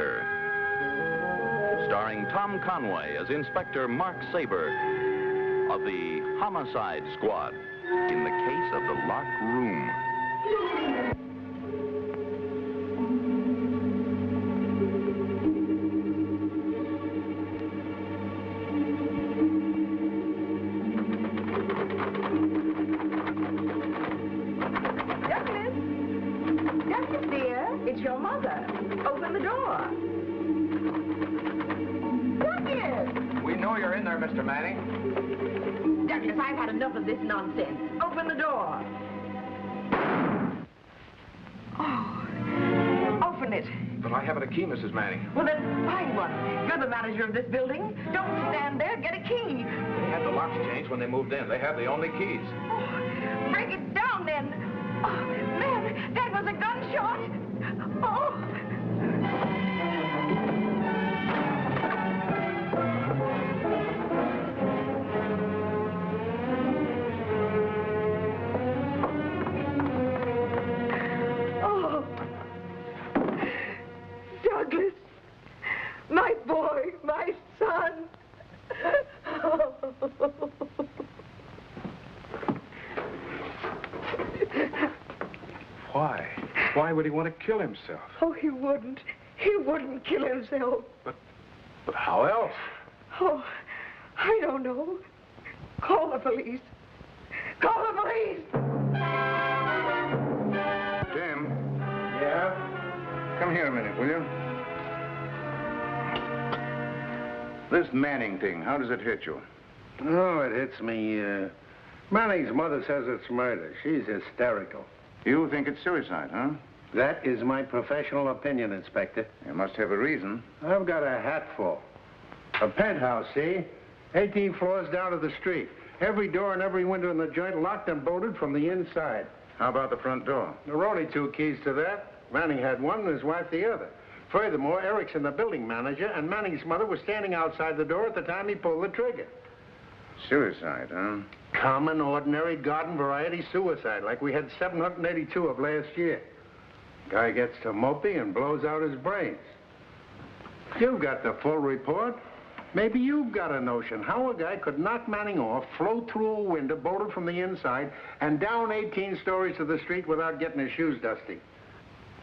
Matter. Starring Tom Conway as Inspector Marc Saber of the Homicide Squad in the case of the locked room. Douglas, dear, it's your mother. Open the door. Douglas! We know you're in there, Mr. Manning. Douglas, I've had enough of this nonsense. Open the door. Oh, open it. But I haven't a key, Mrs. Manning. Well, then find one. You're the manager of this building. Don't stand there. Get a key. They had the locks changed when they moved in. They have the only keys. Oh, break it down, then. Oh, man, that was a gunshot. Oh. Oh. Douglas, my boy, my son. Why? Why would he want to kill himself? Oh, he wouldn't. He wouldn't kill himself. But how else? Oh, I don't know. Call the police. Call the police! Jim. Yeah? Come here a minute, will you? This Manning thing, how does it hit you? Oh, it hits me. Manning's mother says it's murder. She's hysterical. You think it's suicide, huh? That is my professional opinion, Inspector. You must have a reason. I've got a hatful. A penthouse, see? 18 floors down to the street. Every door and every window in the joint locked and bolted from the inside. How about the front door? There were only 2 keys to that. Manning had one and his wife the other. Furthermore, Erickson, the building manager, and Manning's mother were standing outside the door at the time he pulled the trigger. Suicide, huh? Common, ordinary, garden variety suicide, like we had 782 of last year. Guy gets to mopey and blows out his brains. You've got the full report. Maybe you've got a notion how a guy could knock Manning off, float through a window, bolted from the inside, and down 18 stories to the street without getting his shoes dusty.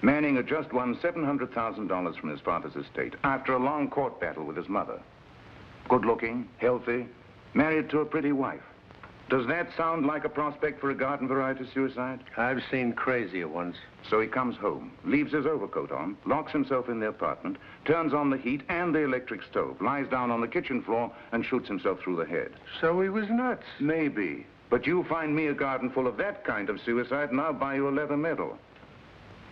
Manning had just won $700,000 from his father's estate after a long court battle with his mother. Good-looking, healthy, married to a pretty wife. Does that sound like a prospect for a garden variety suicide? I've seen crazier ones. So he comes home, leaves his overcoat on, locks himself in the apartment, turns on the heat and the electric stove, lies down on the kitchen floor, and shoots himself through the head. So he was nuts. Maybe. But you find me a garden full of that kind of suicide, and I'll buy you a leather medal.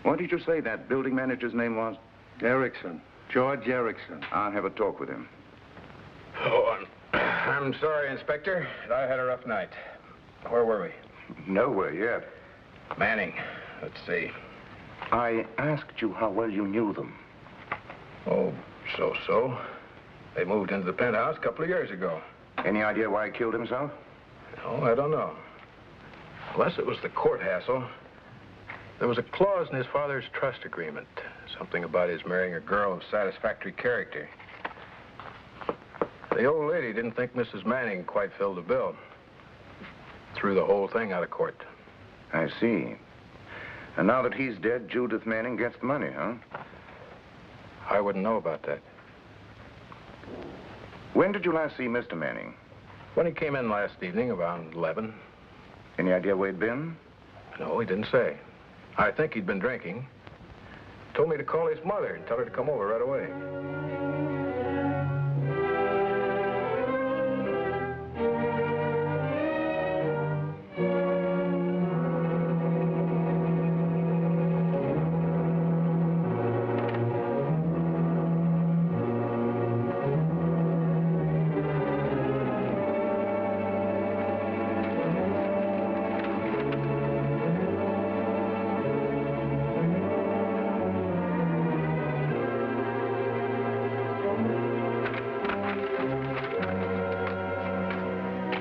What did you say that building manager's name was? Erickson. George Erickson. I'll have a talk with him. Oh, I'm sorry, Inspector. I had a rough night. Where were we? Nowhere yet. Manning. Let's see. I asked you how well you knew them. Oh, so. They moved into the penthouse a couple of years ago. Any idea why he killed himself? No, I don't know. Unless it was the court hassle. There was a clause in his father's trust agreement. Something about his marrying a girl of satisfactory character. The old lady didn't think Mrs. Manning quite filled the bill. Threw the whole thing out of court. I see. And now that he's dead, Judith Manning gets the money, huh? I wouldn't know about that. When did you last see Mr. Manning? When he came in last evening, around 11. Any idea where he'd been? No, he didn't say. I think he'd been drinking. Told me to call his mother and tell her to come over right away.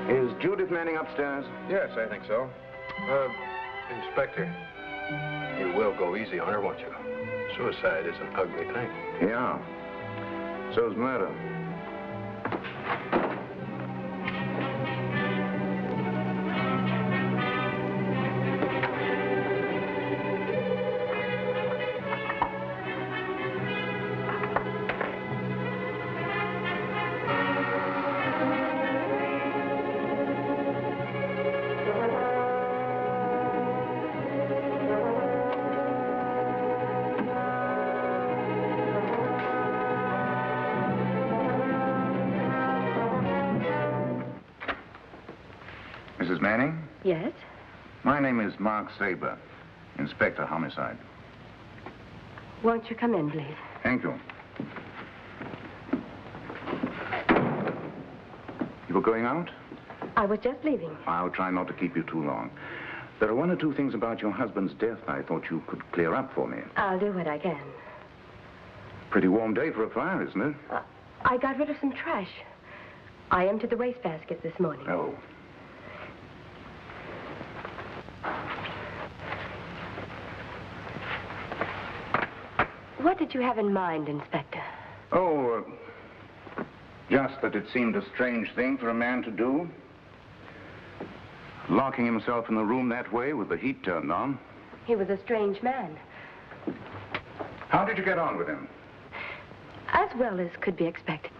Is Judith Manning upstairs? Yes, I think so. Inspector, you will go easy on her, won't you? Suicide is an ugly thing. Yeah. So's murder. Mrs. Manning? Yes? My name is Marc Saber, Inspector Homicide. Won't you come in, please? Thank you. You were going out? I was just leaving. I'll try not to keep you too long. There are one or two things about your husband's death I thought you could clear up for me. I'll do what I can. Pretty warm day for a fire, isn't it? I got rid of some trash. I emptied the wastebasket this morning. Oh. What did you have in mind, Inspector? Oh, just that it seemed a strange thing for a man to do. Locking himself in the room that way with the heat turned on. He was a strange man. How did you get on with him? As well as could be expected.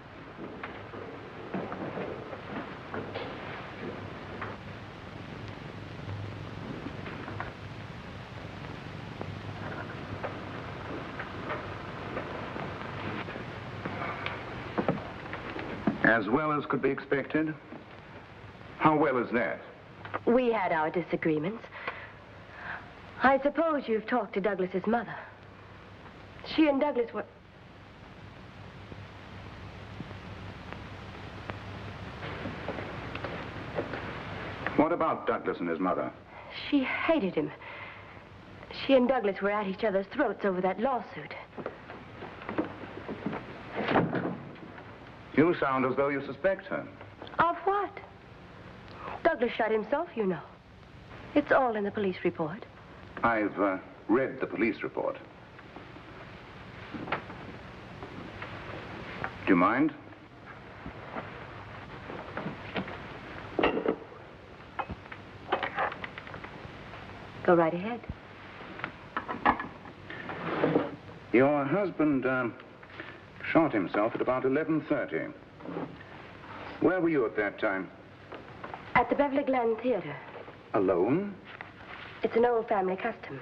As well as could be expected? How well is that? We had our disagreements. I suppose you've talked to Douglas's mother. She and Douglas were... What about Douglas and his mother? She hated him. She and Douglas were at each other's throats over that lawsuit. You sound as though you suspect her. Of what? Douglas shot himself, you know. It's all in the police report. I've read the police report. Do you mind? Go right ahead. Your husband shot himself at about 11:30. Where were you at that time? At the Beverly Glen Theater. Alone? It's an old family custom.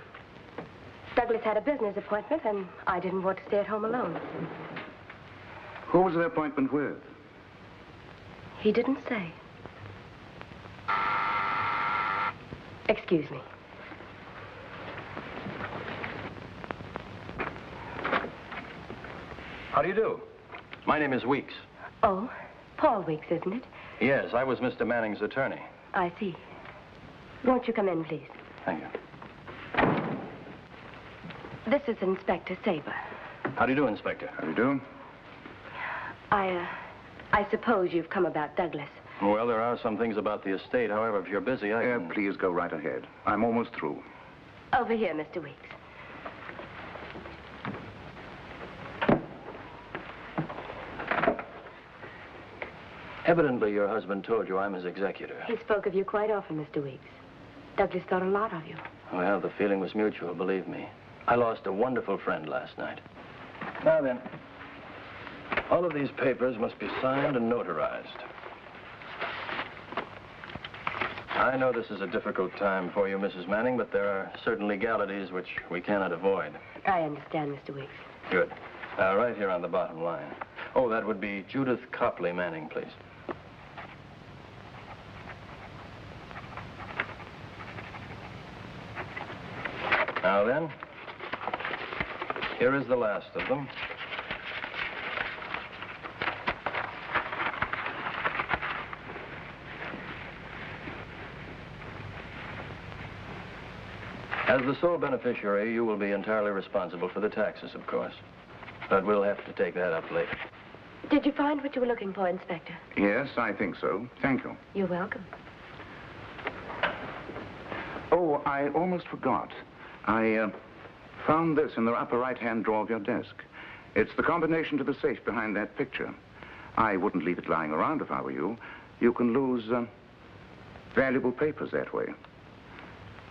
Douglas had a business appointment, and I didn't want to stay at home alone. Who was the appointment with? He didn't say. Excuse me. How do you do? My name is Weeks. Oh, Paul Weeks, isn't it? Yes, I was Mr. Manning's attorney. I see. Won't you come in, please? Thank you. This is Inspector Saber. How do you do, Inspector? How do you do? I suppose you've come about Douglas. Well, there are some things about the estate. However, if you're busy, I can... Please go right ahead. I'm almost through. Over here, Mr. Weeks. Evidently, your husband told you I'm his executor. He spoke of you quite often, Mr. Weeks. Douglas thought a lot of you. Well, the feeling was mutual, believe me. I lost a wonderful friend last night. Now then, all of these papers must be signed and notarized. I know this is a difficult time for you, Mrs. Manning, but there are certain legalities which we cannot avoid. I understand, Mr. Weeks. Good. Right here on the bottom line. Oh, that would be Judith Copley Manning, please. Now then, here is the last of them. As the sole beneficiary, you will be entirely responsible for the taxes, of course. But we'll have to take that up later. Did you find what you were looking for, Inspector? Yes, I think so. Thank you. You're welcome. Oh, I almost forgot. I Found this in the upper right-hand drawer of your desk. It's the combination to the safe behind that picture. I wouldn't leave it lying around if I were you. You can lose valuable papers that way.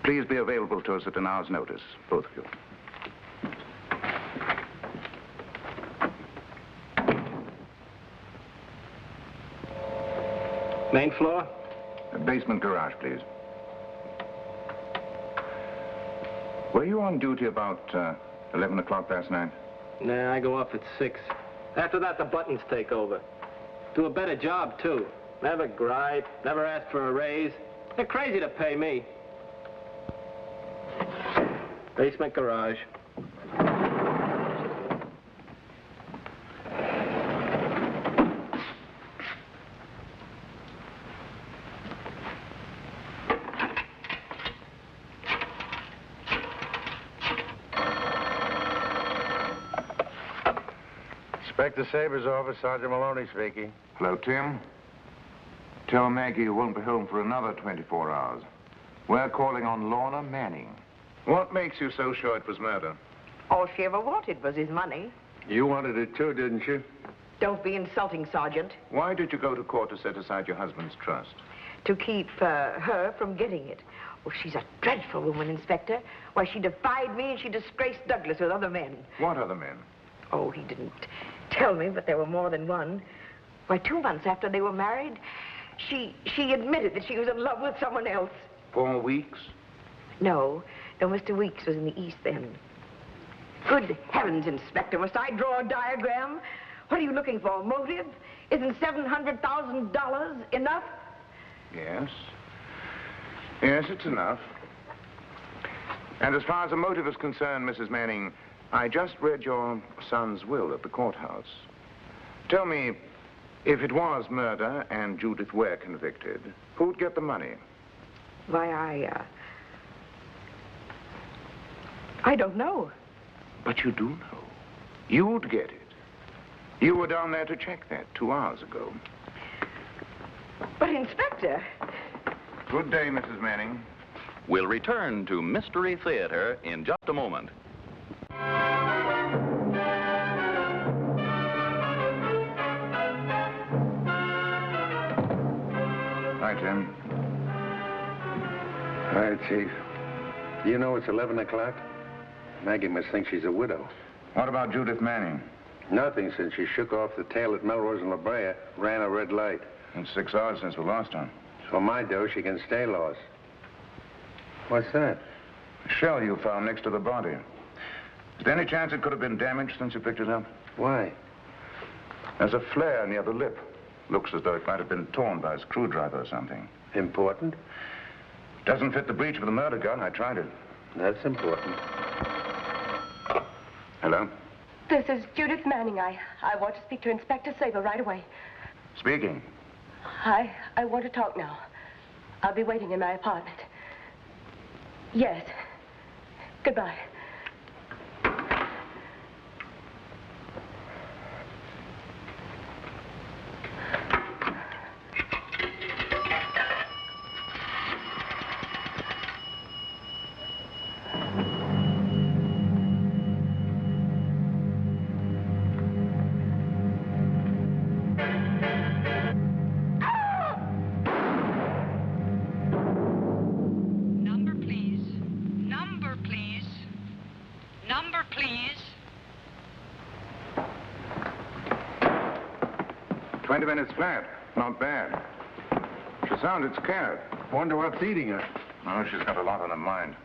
Please be available to us at an hour's notice, both of you. Main floor? Basement garage, please. Were you on duty about 11 o'clock last night? Nah, I go off at 6. After that, the buttons take over. Do a better job, too. Never gripe, never ask for a raise. They're crazy to pay me. Basement garage. Inspector Saber's office, Sergeant Malony speaking. Hello, Tim. Tell Maggie you won't be home for another 24 hours. We're calling on Lorna Manning. What makes you so sure it was murder? All she ever wanted was his money. You wanted it too, didn't you? Don't be insulting, Sergeant. Why did you go to court to set aside your husband's trust? To keep her from getting it. Oh, she's a dreadful woman, Inspector. Why, she defied me and she disgraced Douglas with other men. What other men? Oh, he didn't tell me, but there were more than one. Why, 2 months after they were married, she admitted that she was in love with someone else. 4 weeks? No, Mr. Weeks was in the East then. Good heavens, Inspector, must I draw a diagram? What are you looking for, a motive? Isn't $700,000 enough? Yes. Yes, it's enough. And as far as the motive is concerned, Mrs. Manning, I just read your son's will at the courthouse. Tell me, if it was murder and Judith were convicted, who'd get the money? Why, I don't know. But you do know. You'd get it. You were down there to check that 2 hours ago. But, Inspector... Good day, Mrs. Manning. We'll return to Mystery Theater in just a moment. Hi, Tim. Hi, Chief. You know it's 11 o'clock? Maggie must think she's a widow. What about Judith Manning? Nothing since she shook off the tail at Melrose and La Brea, ran a red light. It's 6 hours since we lost her. For my dough, she can stay lost. What's that? A shell you found next to the body. Is there any chance it could have been damaged since you picked it up? Why? There's a flare near the lip. Looks as though it might have been torn by a screwdriver or something. Important? Doesn't fit the breech of the murder gun. I tried it. That's important. Hello? This is Judith Manning. I want to speak to Inspector Saber right away. Speaking. I want to talk now. I'll be waiting in my apartment. Yes. Goodbye. Number, please. 20 minutes flat. Not bad. She sounded scared. Wonder what's eating her. Oh, she's got a lot on her mind.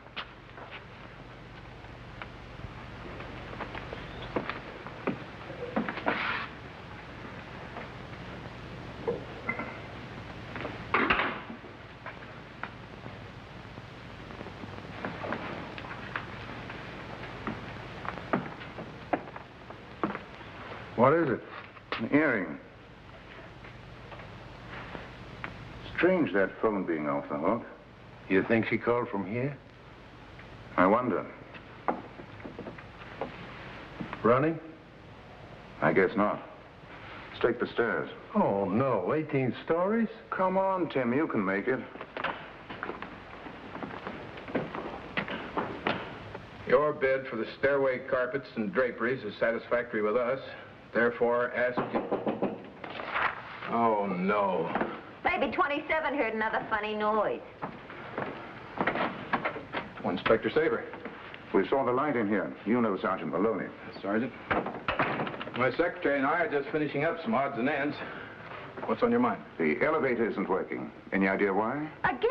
What is it? An earring. Strange, that phone being off the hook. You think she called from here? I wonder. Running? I guess not. Let's take the stairs. Oh, no. 18 stories? Come on, Tim. You can make it. Your your bid for the stairway carpets and draperies is satisfactory with us. Therefore, ask you... Oh, no. Maybe 27 heard another funny noise. Oh, Inspector Saber. We saw the light in here. You know Sergeant Malony. Sergeant. My secretary and I are just finishing up some odds and ends. What's on your mind? The elevator isn't working. Any idea why? Again?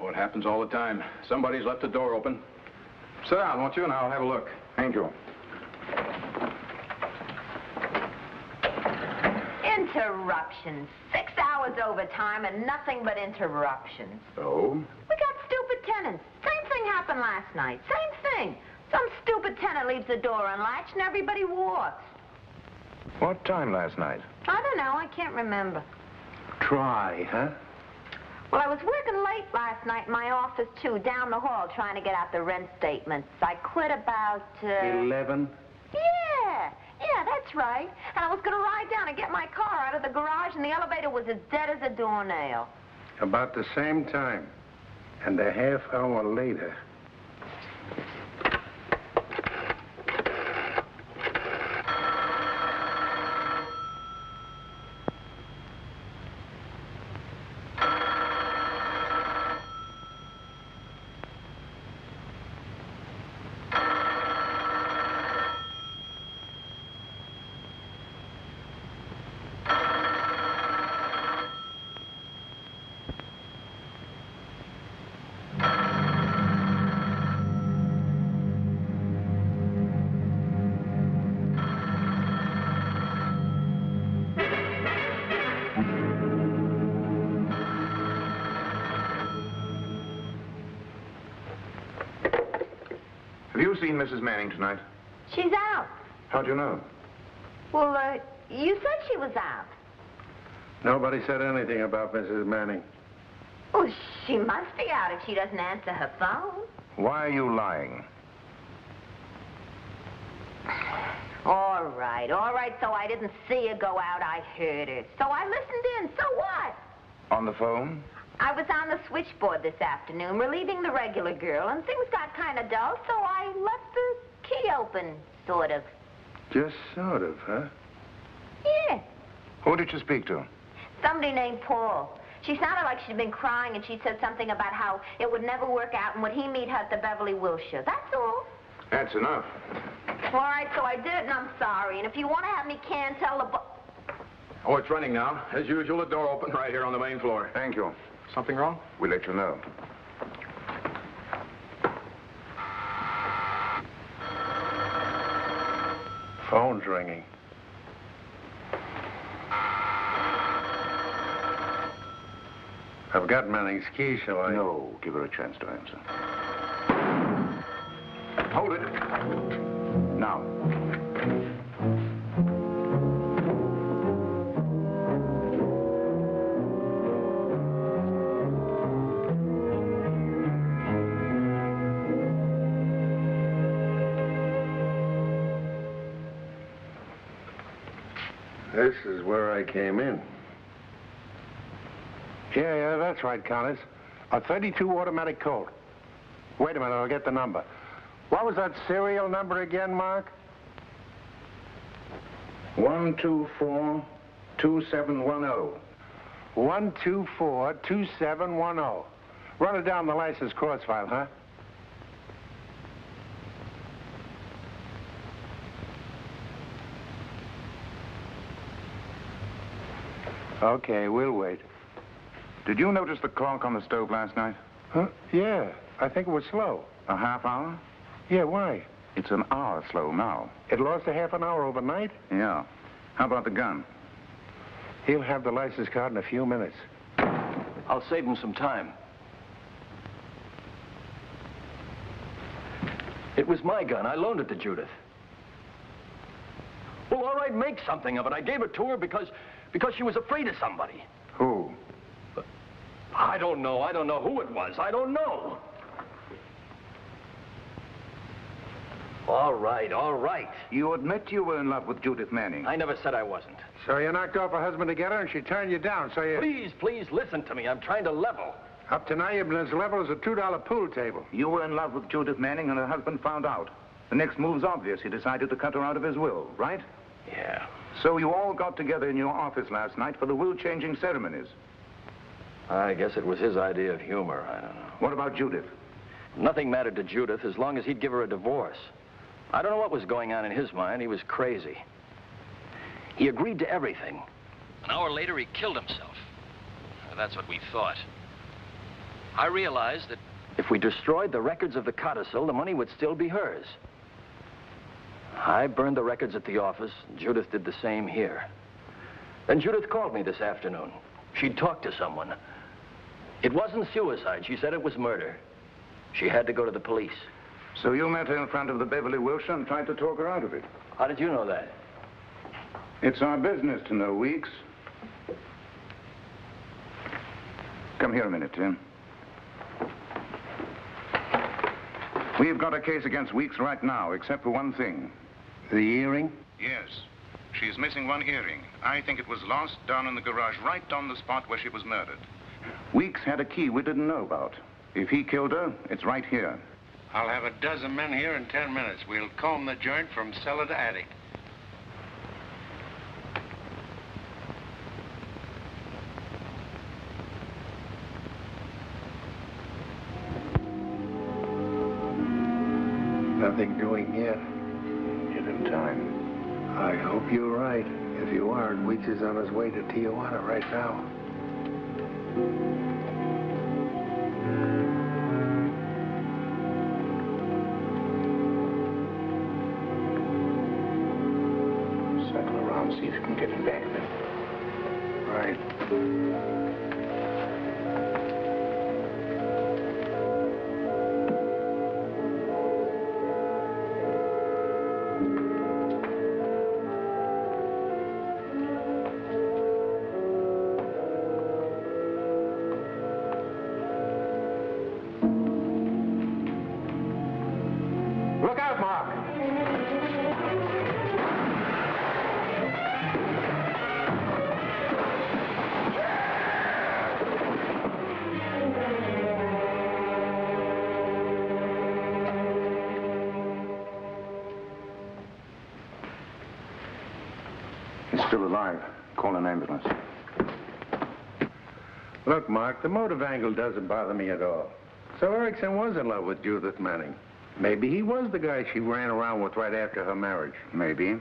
Oh, it happens all the time. Somebody's left the door open. Sit down, won't you, and I'll have a look. Thank you. Interruptions. 6 hours overtime and nothing but interruptions. Oh? We got stupid tenants. Same thing happened last night. Same thing. Some stupid tenant leaves the door unlatched and everybody walks. What time last night? I don't know. I can't remember. Try, huh? Well, I was working late last night in my office, too, down the hall, trying to get out the rent statements. I quit about, 11? Yeah, that's right. And I was going to ride down and get my car out of the garage, and the elevator was as dead as a doornail. About the same time. And a half hour later. Have you seen Mrs. Manning tonight? She's out. How'd you know? Well, you said she was out. Nobody said anything about Mrs. Manning. Well, she must be out if she doesn't answer her phone. Why are you lying? All right, so I didn't see her go out, I heard her. So I listened in, so what? On the phone? I was on the switchboard this afternoon, relieving the regular girl, and things got kind of dull, so I left the key open, sort of. Just sort of, huh? Yeah. Who did you speak to? Somebody named Paul. She sounded like she'd been crying, and she said something about how it would never work out, and would he meet her at the Beverly Wilshire. That's all. That's enough. All right, so I did it, and I'm sorry. And if you want to have me tell the Oh, it's running now. As usual, the door open right here on the main floor. Thank you. Something wrong? We'll let you know. Phone's ringing. I've got Manning's key, shall I? No, give her a chance to answer. Hold it. Now. This is where I came in. Yeah, that's right, Connors. A 32 automatic Colt. Wait a minute, I'll get the number. What was that serial number again, Mark? 124-2710. 124-2710. Run it down the license cross file, huh? Okay, we'll wait. Did you notice the clock on the stove last night? Huh? Yeah, I think it was slow. A half hour? Yeah, why? It's an hour slow now. It lost a half an hour overnight? Yeah. How about the gun? He'll have the license card in a few minutes. I'll save him some time. It was my gun. I loaned it to Judith. Well, all right, make something of it. I gave it to her because she was afraid of somebody. Who? I don't know. I don't know who it was. I don't know. All right, all right. You admit you were in love with Judith Manning. I never said I wasn't. So you knocked off her husband to get her, and she turned you down, so you... Please, listen to me. I'm trying to level. Up to now, you've been as level as a $2 pool table. You were in love with Judith Manning, and her husband found out. The next move's obvious. He decided to cut her out of his will, right? Yeah. So you all got together in your office last night for the will-changing ceremonies. I guess it was his idea of humor. I don't know. What about Judith? Nothing mattered to Judith as long as he'd give her a divorce. I don't know what was going on in his mind. He was crazy. He agreed to everything. An hour later, he killed himself. That's what we thought. I realized that If we destroyed the records of the codicil, the money would still be hers. I burned the records at the office. Judith did the same here. Then Judith called me this afternoon. She'd talked to someone. It wasn't suicide. She said it was murder. She had to go to the police. So you met her in front of the Beverly Wilshire and tried to talk her out of it. How did you know that? It's our business to know, Weeks. Come here a minute, Tim. We've got a case against Weeks right now, except for one thing. The earring? Yes. She's missing one earring. I think it was lost down in the garage, right on the spot where she was murdered. Weeks had a key we didn't know about. If he killed her, it's right here. I'll have a dozen men here in 10 minutes. We'll comb the joint from cellar to attic. Nothing doing yet. Give him time. I hope you're right. If you aren't, Weeks is on his way to Tijuana right now. Circle around, see if you can get him back then. Right. Look out, Marc! He's still alive. Call an ambulance. Look, Marc, the motive angle doesn't bother me at all. So Erickson was in love with Judith Manning. Maybe he was the guy she ran around with right after her marriage. Maybe.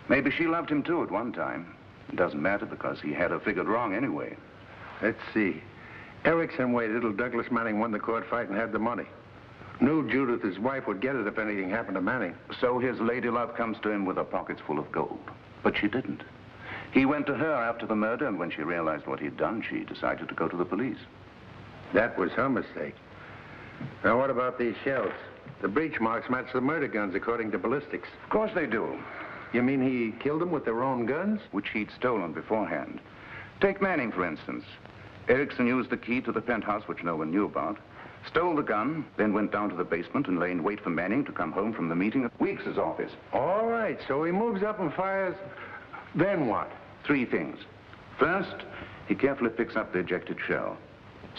Maybe she loved him too at one time. It doesn't matter because he had her figured wrong anyway. Let's see. Erickson waited till Douglas Manning won the court fight and had the money. Knew Judith, his wife, would get it if anything happened to Manning. So his lady love comes to him with her pockets full of gold. But she didn't. He went to her after the murder, and when she realized what he'd done, she decided to go to the police. That was her mistake. Now, what about these shells? The breach marks match the murder guns according to ballistics. Of course they do. You mean he killed them with their own guns? Which he'd stolen beforehand. Take Manning, for instance. Erickson used the key to the penthouse, which no one knew about, stole the gun, then went down to the basement and lay in wait for Manning to come home from the meeting at Weeks' office. All right, so he moves up and fires. Then what? 3 things. First, he carefully picks up the ejected shell.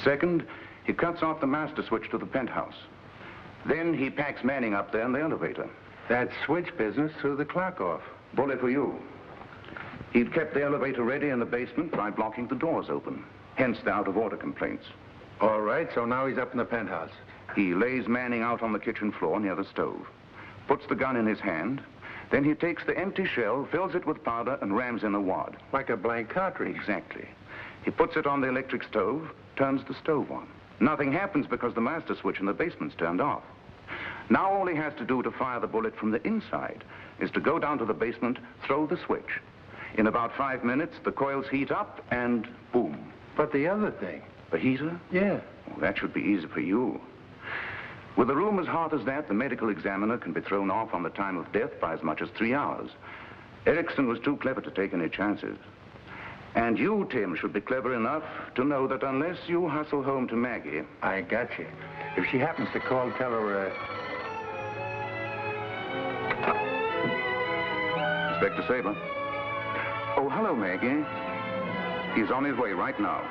Second, he cuts off the master switch to the penthouse. Then he packs Manning up there in the elevator. That switch business threw the clock off. Bullet for you. He'd kept the elevator ready in the basement by blocking the doors open. Hence the out-of-order complaints. All right, so now he's up in the penthouse. He lays Manning out on the kitchen floor near the stove, puts the gun in his hand, then he takes the empty shell, fills it with powder, and rams in a wad. Like a blank cartridge. Exactly. He puts it on the electric stove, turns the stove on. Nothing happens because the master switch in the basement's turned off. Now all he has to do to fire the bullet from the inside is to go down to the basement, throw the switch. In about 5 minutes, the coils heat up, and boom. But the other thing. The heater? Yeah. Well, that should be easy for you. With a room as hot as that, the medical examiner can be thrown off on the time of death by as much as 3 hours. Erickson was too clever to take any chances. And you, Tim, should be clever enough to know that unless you hustle home to Maggie... I got you. If she happens to call, tell her, Inspector Saber. Oh, hello, Maggie. He's on his way right now.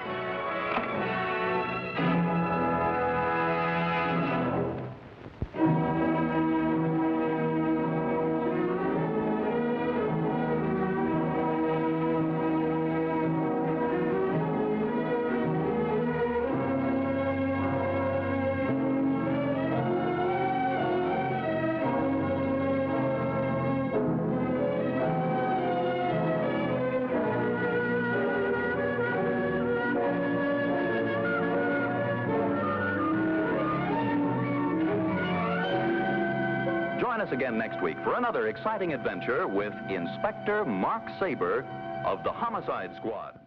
Join us again next week for another exciting adventure with Inspector Marc Saber of the Homicide Squad.